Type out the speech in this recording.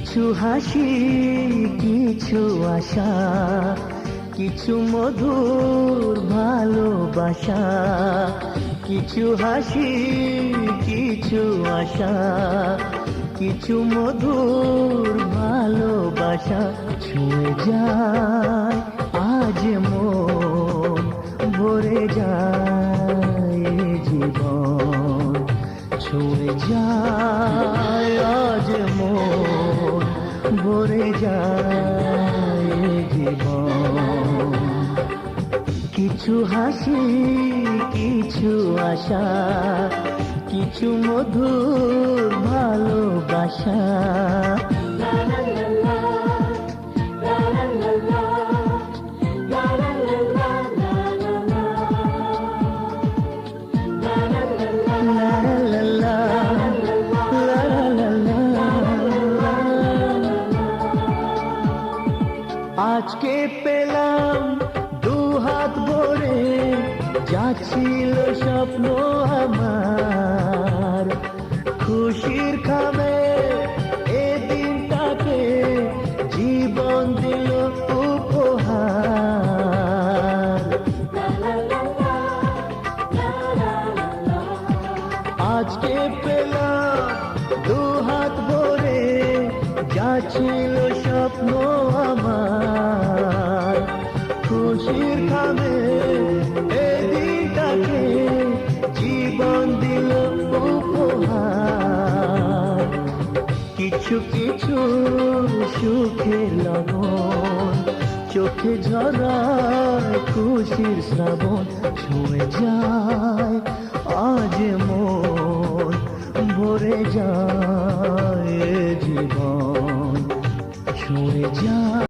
কিছু হাসি, কিছু আশা, কিছু মধুর ভালোবাসা। কিছু হাসি, কিছু আশা, কিছু মধুর ভালোবাসা। ছুঁয়ে যায় আজ মন, ভরে যায় জীবন। ছুঁয়ে যায় আজ মন, ভরে যায় জীবন। কিছু হাসি, কিছু আশা, কিছু মধুর ভালোবাসা। আজকে পেলাম দুহাত ভরে, যা ছিল স্বপ্ন আমার। খুশির খামে এ দিনটাকে জীবন দিল উপহার। আজকে পেলাম দুহাত ভরে, যা ছিল স্বপ্ন আমার। খুশির খামে এ দিনটাকে জীবন দিল উপহার। কিছু কিছু সুখের লবণ, চোখে ঝরায় খুশির শ্রাবণ। ছুঁয়ে যায় আজ মন, ভরে যায় জীবন। ছুঁয়ে যায়।